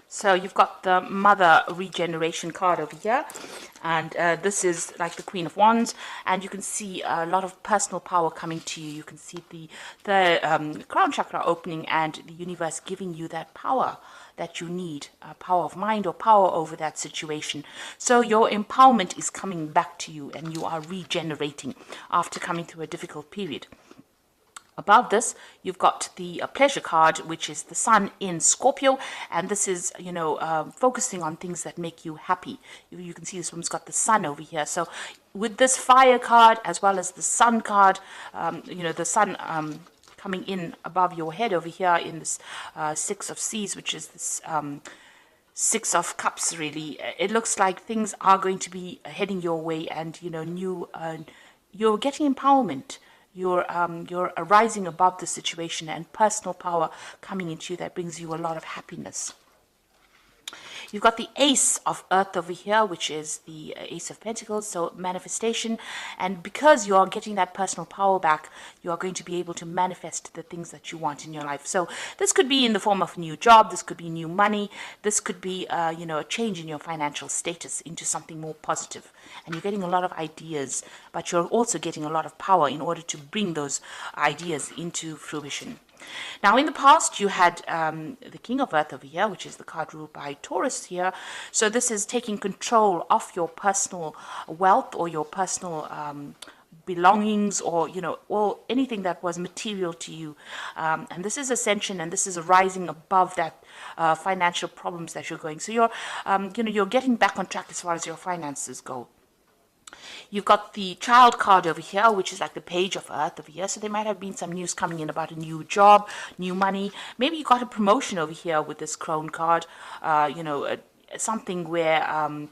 So you've got the Mother Regeneration card over here, and this is like the Queen of Wands, and you can see a lot of personal power coming to you. You can see the crown chakra opening and the universe giving you that power that you need, power of mind or power over that situation. So your empowerment is coming back to you, and you are regenerating after coming through a difficult period. Above this, you've got the pleasure card, which is the Sun in Scorpio, and this is, focusing on things that make you happy. You can see this woman's got the Sun over here. So with this fire card as well as the Sun card, the Sun coming in above your head over here in this Six of Seas, which is this Six of Cups, really. It looks like things are going to be heading your way, and you're getting empowerment. You're rising above the situation, and personal power coming into you that brings you a lot of happiness. You've got the Ace of Earth over here, which is the Ace of Pentacles, so manifestation. And because you are getting that personal power back, you are going to be able to manifest the things that you want in your life. So this could be in the form of a new job, this could be new money, this could be, a change in your financial status into something more positive. And you're getting a lot of ideas, but you're also getting a lot of power in order to bring those ideas into fruition. Now, in the past, you had the King of Earth over here, which is the card ruled by Taurus here. So this is taking control of your personal wealth or your personal belongings, or anything that was material to you. And this is ascension, and this is rising above that financial problems that you're going. So you're getting back on track as far as your finances go. You've got the Child card over here, which is like the Page of Earth over here. So there might have been some news coming in about a new job, new money. Maybe you got a promotion over here with this Crone card. Something where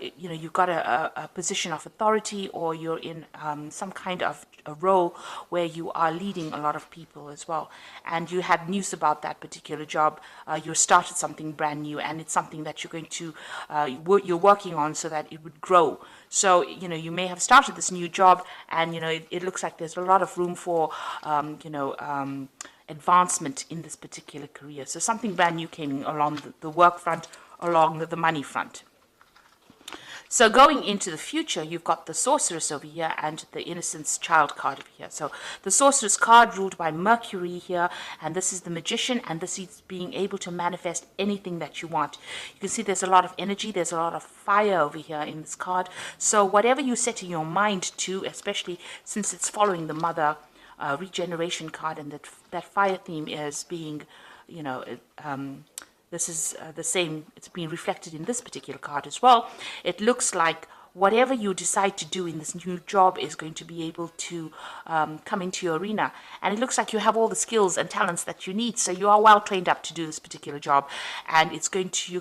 you've got a position of authority, or you're in some kind of a role where you are leading a lot of people as well. And you had news about that particular job. You started something brand new, and it's something that you're going to, you're working on so that it would grow. So, you may have started this new job, and, it looks like there's a lot of room for, advancement in this particular career. So something brand new came along the work front, along the money front. So going into the future, you've got the Sorceress over here and the Innocence Child card over here. So the Sorceress card ruled by Mercury here, and this is the Magician, and this is being able to manifest anything that you want. You can see there's a lot of energy, there's a lot of fire over here in this card. So whatever you set in your mind to, especially since it's following the Mother Regeneration card, and that fire theme is being, this is the same, it's being reflected in this particular card as well. It looks like whatever you decide to do in this new job is going to be able to come into your arena. And it looks like you have all the skills and talents that you need. So you are well trained up to do this particular job. And it's going to,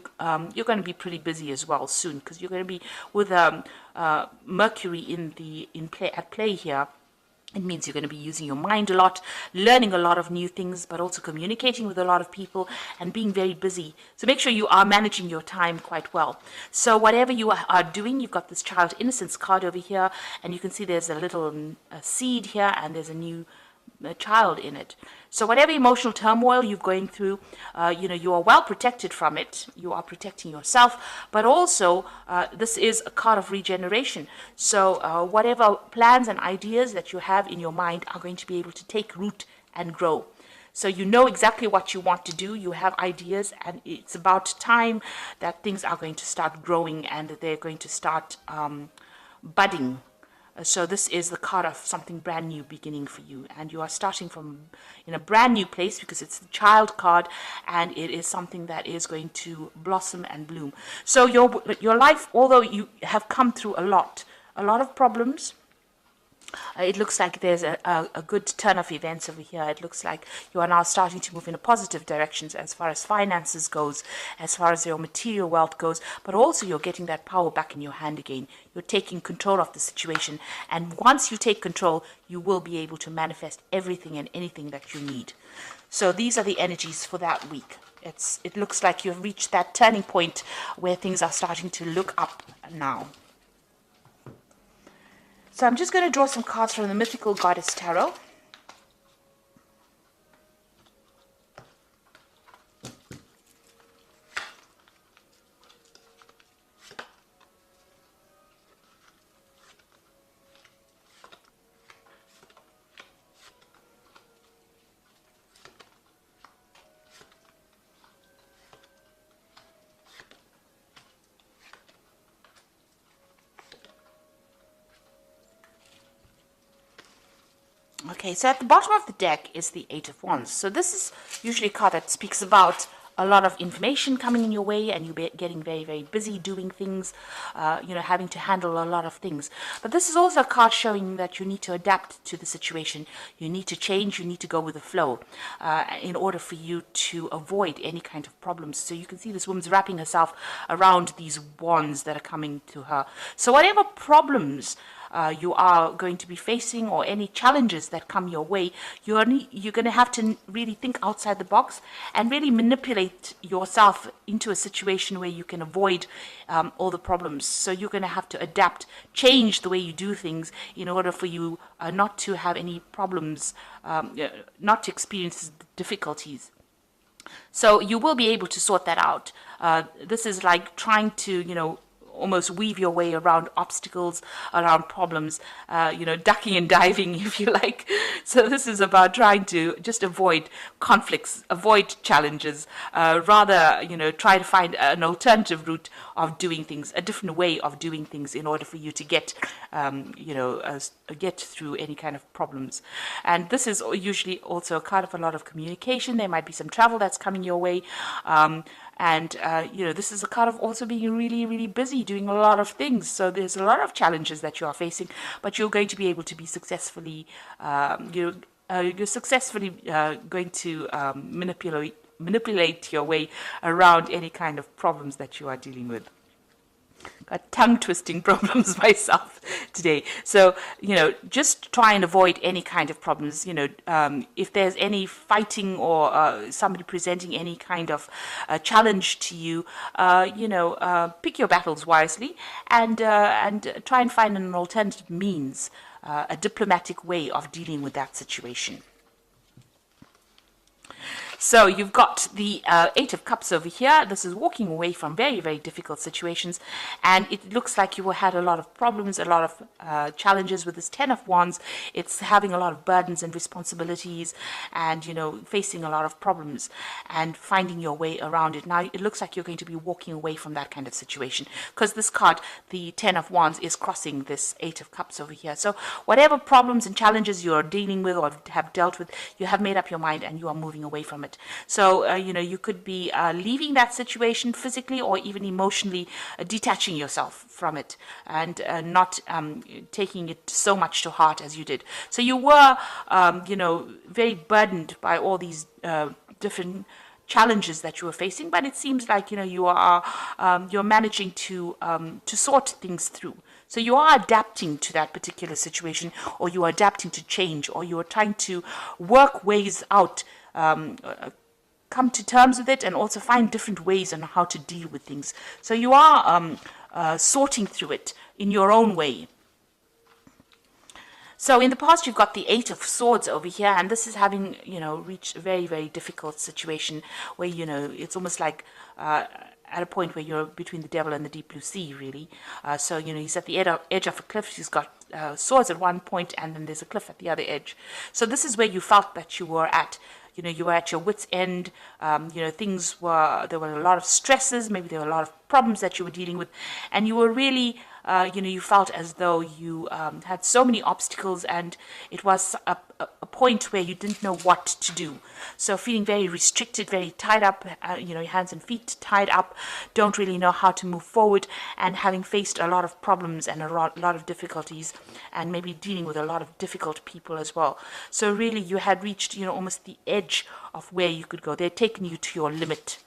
you're going to be pretty busy as well soon, because you're going to be with Mercury at play here. It means you're going to be using your mind a lot, learning a lot of new things, but also communicating with a lot of people and being very busy. So make sure you are managing your time quite well. So whatever you are doing, you've got this Child Innocence card over here, and you can see there's a little seed here, and there's a new child in it. So whatever emotional turmoil you're going through, you are well protected from it. You are protecting yourself, but also this is a card of regeneration. So whatever plans and ideas that you have in your mind are going to be able to take root and grow. So you know exactly what you want to do. You have ideas, and it's about time that things are going to start growing, and they're going to start budding. So this is the card of something brand new beginning for you, and you are starting from in a brand new place, because it's the Child card, and it is something that is going to blossom and bloom. So your life, although you have come through a lot of problems, it looks like there's a good turn of events over here. It looks like you are now starting to move in a positive direction as far as finances goes, as far as your material wealth goes, but also you're getting that power back in your hand again. You're taking control of the situation, and once you take control, you will be able to manifest everything and anything that you need. So these are the energies for that week. It looks like you've reached that turning point where things are starting to look up now. So I'm just going to draw some cards from the Mythical Goddess Tarot. Okay, so at the bottom of the deck is the Eight of Wands. So this is usually a card that speaks about a lot of information coming in your way, and you getting very, very busy doing things, having to handle a lot of things. But this is also a card showing that you need to adapt to the situation. You need to change, you need to go with the flow in order for you to avoid any kind of problems. So you can see this woman's wrapping herself around these wands that are coming to her. So whatever problems you are going to be facing, or any challenges that come your way, you're going to have to really think outside the box and really manipulate yourself into a situation where you can avoid all the problems. So you're going to have to adapt, change the way you do things in order for you not to have any problems, not to experience difficulties. So you will be able to sort that out. This is like trying to, almost weave your way around obstacles, around problems, ducking and diving, if you like. So this is about trying to just avoid conflicts, avoid challenges, rather, try to find an alternative route of doing things, a different way of doing things in order for you to get, get through any kind of problems. And this is usually also a card of a lot of communication. There might be some travel that's coming your way. This is a card of also being really, really busy doing a lot of things. So there's a lot of challenges that you are facing, but you're going to be able to be successfully, you're successfully going to manipulate your way around any kind of problems that you are dealing with. Got tongue-twisting problems myself today. So, just try and avoid any kind of problems. If there's any fighting or somebody presenting any kind of challenge to you, pick your battles wisely and try and find an alternative means, a diplomatic way of dealing with that situation. So you've got the Eight of Cups over here. This is walking away from very, very difficult situations. And it looks like you had a lot of problems, a lot of challenges with this Ten of Wands. It's having a lot of burdens and responsibilities and, facing a lot of problems and finding your way around it. Now, it looks like you're going to be walking away from that kind of situation because this card, the Ten of Wands, is crossing this Eight of Cups over here. So whatever problems and challenges you're dealing with or have dealt with, you have made up your mind and you are moving away from it. So, you could be leaving that situation physically or even emotionally, detaching yourself from it and not taking it so much to heart as you did. So you were, very burdened by all these different challenges that you were facing, but it seems like, you're managing to sort things through. So you are adapting to that particular situation, or you are adapting to change, or you are trying to work ways out, come to terms with it, and also find different ways on how to deal with things. So you are sorting through it in your own way. So in the past, you've got the Eight of Swords over here, and this is having, reached a very, very difficult situation where, it's almost like at a point where you're between the devil and the deep blue sea, really. So, he's at the edge of a cliff. He's got swords at one point, and then there's a cliff at the other edge. So this is where you felt that you were at. You were at your wit's end. There were a lot of stresses. Maybe there were a lot of problems that you were dealing with. And you were really, you felt as though you had so many obstacles, and it was a point where you didn't know what to do. So feeling very restricted, very tied up, your hands and feet tied up, don't really know how to move forward, and having faced a lot of problems and a lot of difficulties, and maybe dealing with a lot of difficult people as well. So really you had reached, almost the edge of where you could go. They'd taken you to your limit.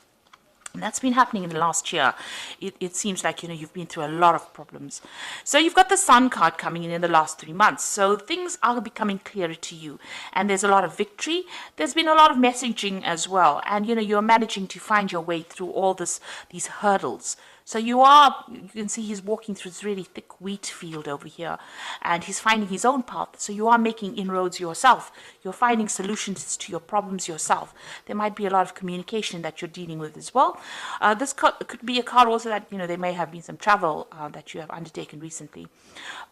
And that's been happening in the last year. It seems like, you've been through a lot of problems. So you've got the Sun card coming in the last 3 months. So things are becoming clearer to you. And there's a lot of victory. There's been a lot of messaging as well. And, you're managing to find your way through all these hurdles. So you can see he's walking through this really thick wheat field over here, and he's finding his own path. So you are making inroads yourself. You're finding solutions to your problems yourself. There might be a lot of communication that you're dealing with as well. This could be a card also that, there may have been some travel that you have undertaken recently.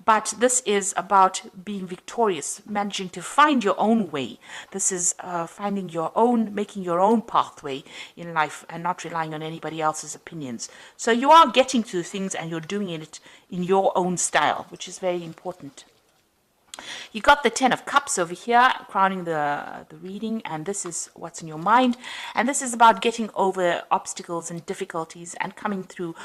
But this is about being victorious, managing to find your own way. This is making your own pathway in life and not relying on anybody else's opinions. So you are getting to things and you're doing it in your own style, which is very important. You got the Ten of Cups over here, crowning the reading, and this is what's in your mind. And this is about getting over obstacles and difficulties and coming through,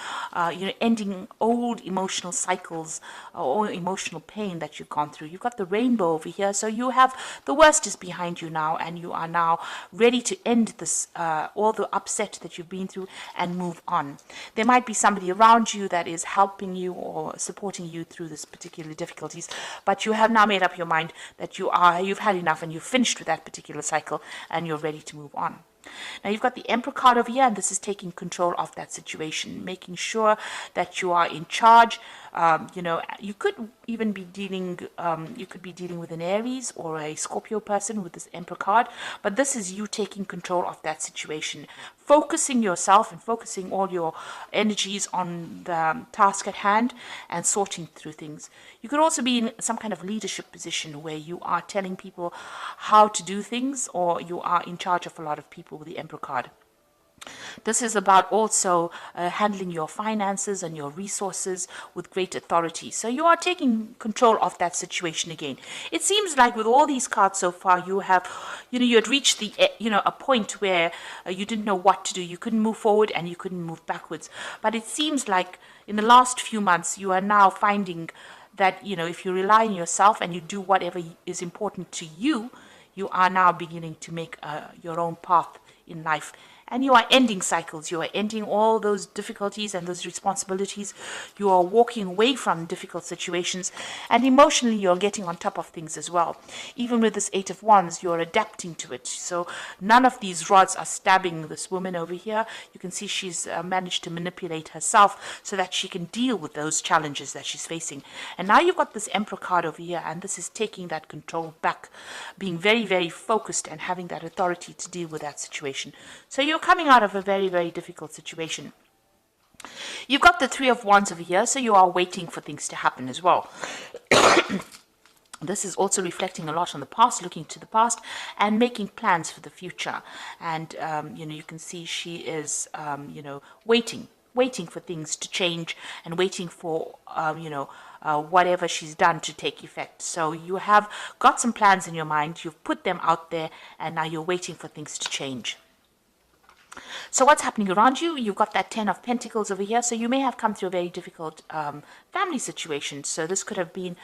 ending old emotional cycles or emotional pain that you've gone through. You've got the Rainbow over here, so you have the worst is behind you now, and you are now ready to end this, all the upset that you've been through and move on. There might be somebody around you that is helping you or supporting you through this particular difficulties, but you have now made up your mind that you've had enough and you've finished with that particular cycle and you're ready to move on. Now you've got the Emperor card over here, and this is taking control of that situation, making sure that you are in charge. You could even be dealing, with an Aries or a Scorpio person with this Emperor card, but this is you taking control of that situation, focusing yourself and focusing all your energies on the task at hand and sorting through things. You could also be in some kind of leadership position where you are telling people how to do things, or you are in charge of a lot of people with the Emperor card. This is about also handling your finances and your resources with great authority. So you are taking control of that situation again. It seems like with all these cards so far, you have, you had reached the, a point where you didn't know what to do. You couldn't move forward and you couldn't move backwards. But it seems like in the last few months, you are now finding that, if you rely on yourself and you do whatever is important to you, you are now beginning to make your own path in life. And you are ending cycles. You are ending all those difficulties and those responsibilities. You are walking away from difficult situations. And emotionally, you're getting on top of things as well. Even with this Eight of Wands, you're adapting to it. So none of these rods are stabbing this woman over here. You can see she's managed to manipulate herself so that she can deal with those challenges that she's facing. And now you've got this Emperor card over here, and this is taking that control back, being very, very focused and having that authority to deal with that situation. So you're coming out of a very, very difficult situation. You've got the Three of Wands over here, so you are waiting for things to happen as well. This is also reflecting a lot on the past, looking to the past and making plans for the future. And, you can see she is, waiting for things to change and waiting for, whatever she's done to take effect. So you have got some plans in your mind, you've put them out there, and now you're waiting for things to change. So what's happening around you? You've got that Ten of Pentacles over here. So you may have come through a very difficult family situation. So this could have been,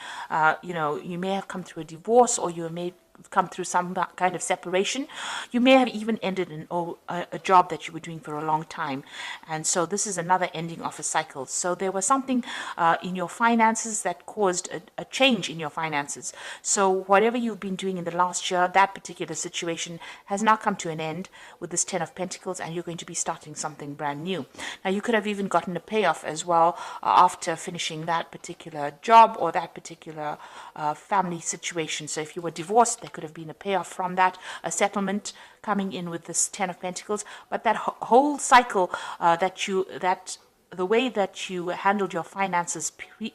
you may have come through a divorce, or you may come through some kind of separation. You may have even ended a job that you were doing for a long time. And so this is another ending of a cycle. So there was something in your finances that caused a change in your finances. So whatever you've been doing in the last year, that particular situation has now come to an end with this Ten of Pentacles, and you're going to be starting something brand new. Now you could have even gotten a payoff as well after finishing that particular job or that particular family situation. So if you were divorced, there could have been a payoff from that, a settlement coming in with this Ten of Pentacles. But that whole cycle the way that you handled your finances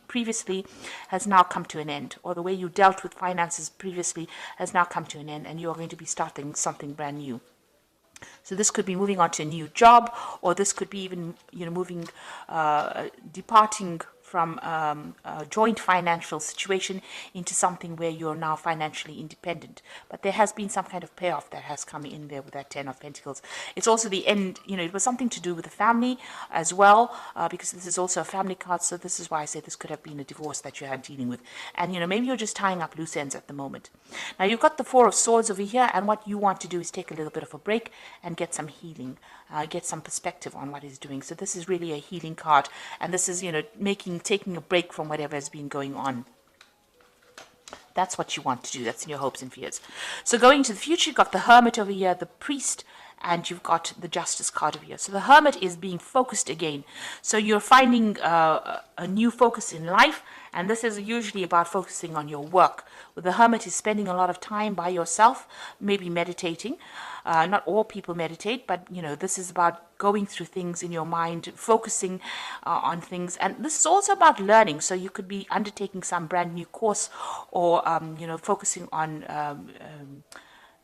previously has now come to an end, or the way you dealt with finances previously has now come to an end, and you're going to be starting something brand new. So this could be moving on to a new job, or this could be even, departing from a joint financial situation into something where you're now financially independent. But there has been some kind of payoff that has come in there with that Ten of Pentacles. It's also the end, it was something to do with the family as well, because this is also a family card. So this is why I say this could have been a divorce that you had dealing with. And, maybe you're just tying up loose ends at the moment. Now you've got the Four of Swords over here, and what you want to do is take a little bit of a break and get some healing, get some perspective on what he's doing. So this is really a healing card, and this is, taking a break from whatever has been going on. That's what you want to do. That's in your hopes and fears. So going to the future, you've got the Hermit over here, the Priest, and you've got the Justice card over here. So the Hermit is being focused again. So you're finding a new focus in life, and this is usually about focusing on your work. With the Hermit is spending a lot of time by yourself, maybe meditating. Not all people meditate, but this is about going through things in your mind, focusing on things. And this is also about learning. So you could be undertaking some brand new course, or focusing on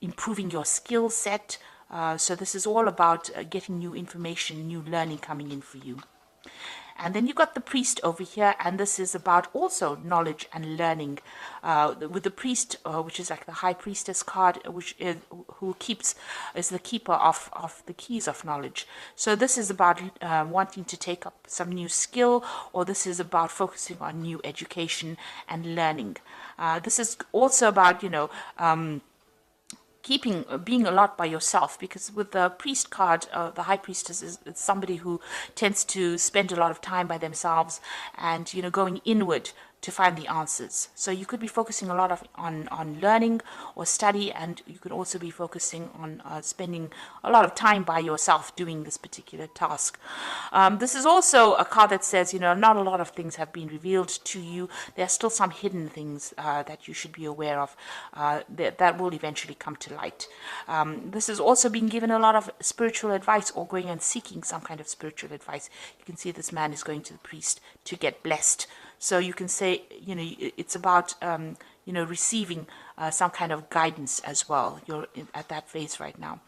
improving your skill set. So this is all about getting new information, new learning coming in for you. And then you've got the priest over here, and this is about also knowledge and learning. With the priest, which is like the high priestess card, which is is the keeper of the keys of knowledge. So this is about wanting to take up some new skill, or this is about focusing on new education and learning. This is also about, being a lot by yourself, because with the priest card, the high priestess is somebody who tends to spend a lot of time by themselves and going inward to find the answers. So you could be focusing a lot on learning or study, and you could also be focusing on spending a lot of time by yourself doing this particular task. This is also a card that says, not a lot of things have been revealed to you. There are still some hidden things that you should be aware of that will eventually come to light. This is also being given a lot of spiritual advice, or going and seeking some kind of spiritual advice. You can see this man is going to the priest to get blessed. So you can say, it's about, receiving some kind of guidance as well. You're at that phase right now.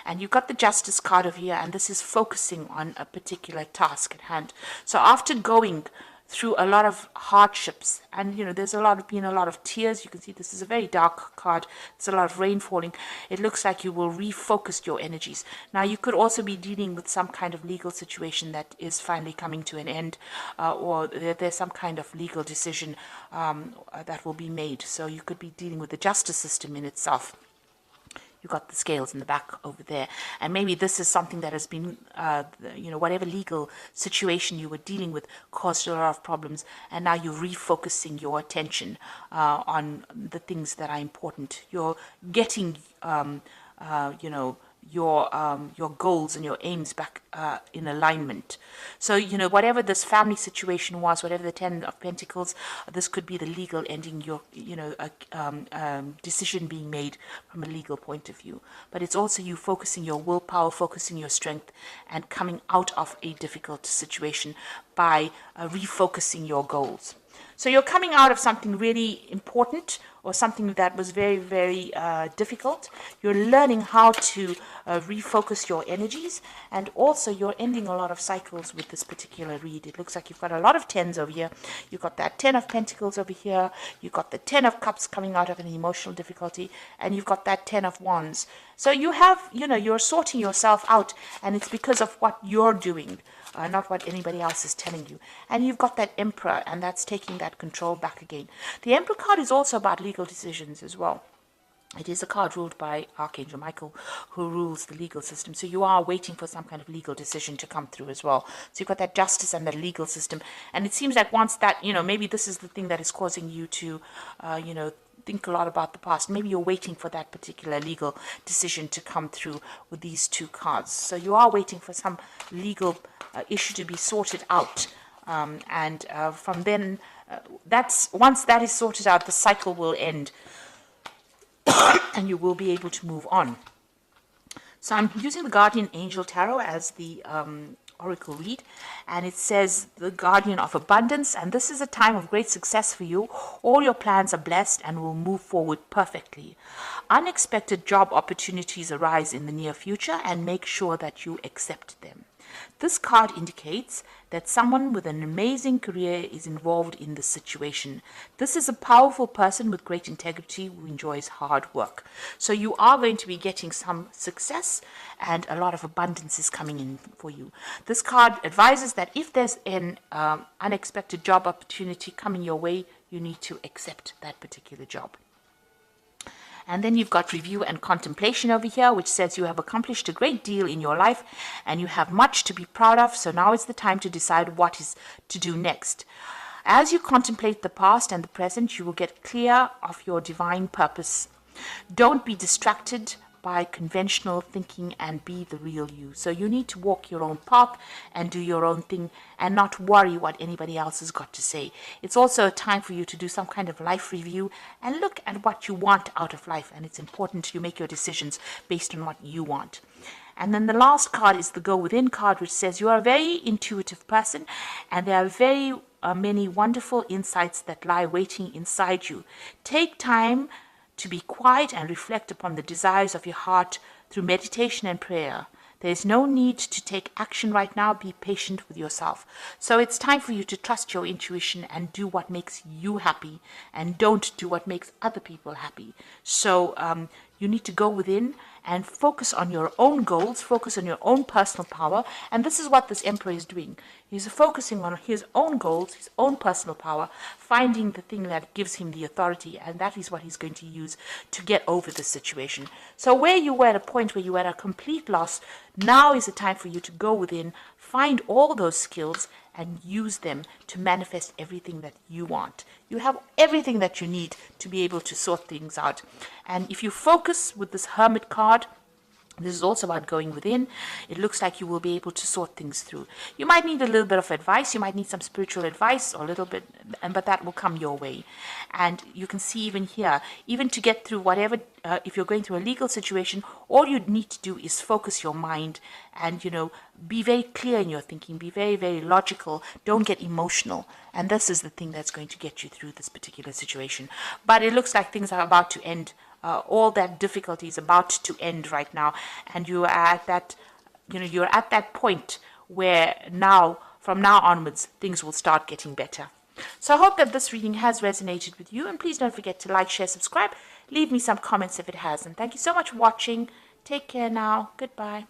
And you've got the Justice card over here, and this is focusing on a particular task at hand. So after going through a lot of hardships, and there's been a lot of tears. You can see this is a very dark card. There's a lot of rain falling. It looks like you will refocus your energies. Now you could also be dealing with some kind of legal situation that is finally coming to an end, or there's some kind of legal decision that will be made. So you could be dealing with the justice system in itself. You've got the scales in the back over there. And maybe this is something that has been, whatever legal situation you were dealing with caused a lot of problems. And now you're refocusing your attention on the things that are important. You're getting, your goals and your aims back in alignment. So, whatever this family situation was, whatever the Ten of Pentacles, this could be the legal ending, your, decision being made from a legal point of view. But it's also you focusing your willpower, focusing your strength, and coming out of a difficult situation by refocusing your goals. So you're coming out of something really important, or something that was very, very difficult. You're learning how to refocus your energies, and also you're ending a lot of cycles with this particular read. It looks like you've got a lot of tens over here. You've got that 10 of Pentacles over here. You've got the 10 of Cups coming out of an emotional difficulty, and you've got that 10 of Wands. So you have, you're sorting yourself out, and it's because of what you're doing. Not what anybody else is telling you. And you've got that Emperor, and that's taking that control back again. The Emperor card is also about legal decisions as well. It is a card ruled by Archangel Michael, who rules the legal system. So you are waiting for some kind of legal decision to come through as well. So you've got that justice and that legal system. And it seems like once that, maybe this is the thing that is causing you to, think a lot about the past. Maybe you're waiting for that particular legal decision to come through with these two cards. So you are waiting for some legal issue to be sorted out. And from then, once that is sorted out, the cycle will end. And you will be able to move on. So I'm using the Guardian Angel Tarot as the oracle read, and it says the Guardian of Abundance, and this is a time of great success for you. All your plans are blessed and will move forward perfectly. Unexpected job opportunities arise in the near future, and make sure that you accept them. This card indicates that someone with an amazing career is involved in this situation. This is a powerful person with great integrity who enjoys hard work. So you are going to be getting some success, and a lot of abundance is coming in for you. This card advises that if there's an unexpected job opportunity coming your way, you need to accept that particular job. And then you've got review and contemplation over here, which says you have accomplished a great deal in your life and you have much to be proud of. So now is the time to decide what is to do next. As you contemplate the past and the present, you will get clear of your divine purpose. Don't be distracted by conventional thinking and be the real you. So you need to walk your own path and do your own thing and not worry what anybody else has got to say. It's also a time for you to do some kind of life review and look at what you want out of life. And it's important you make your decisions based on what you want. And then the last card is the Go Within card, which says you are a very intuitive person and there are very many wonderful insights that lie waiting inside you. Take time to be quiet and reflect upon the desires of your heart through meditation and prayer. There's no need to take action right now. Be patient with yourself. So it's time for you to trust your intuition and do what makes you happy, and don't do what makes other people happy. So you need to go within and focus on your own goals, focus on your own personal power. And this is what this emperor is doing. He's focusing on his own goals, his own personal power, finding the thing that gives him the authority, and that is what he's going to use to get over this situation. So where you were at a point where you were at a complete loss, now is the time for you to go within, find all those skills, and use them to manifest everything that you want. You have everything that you need to be able to sort things out. And if you focus with this Hermit card, this is also about going within. It looks like you will be able to sort things through. You might need a little bit of advice. You might need some spiritual advice or a little bit, but that will come your way. And you can see even here, even to get through whatever, if you're going through a legal situation, all you need to do is focus your mind and, be very clear in your thinking. Be very, very logical. Don't get emotional. And this is the thing that's going to get you through this particular situation. But it looks like things are about to end. All that difficulty is about to end right now, and you are at that, you're at that point where now, from now onwards, things will start getting better. So I hope that this reading has resonated with you, and please don't forget to like, share, subscribe, leave me some comments if it has, and thank you so much for watching. Take care now. Goodbye.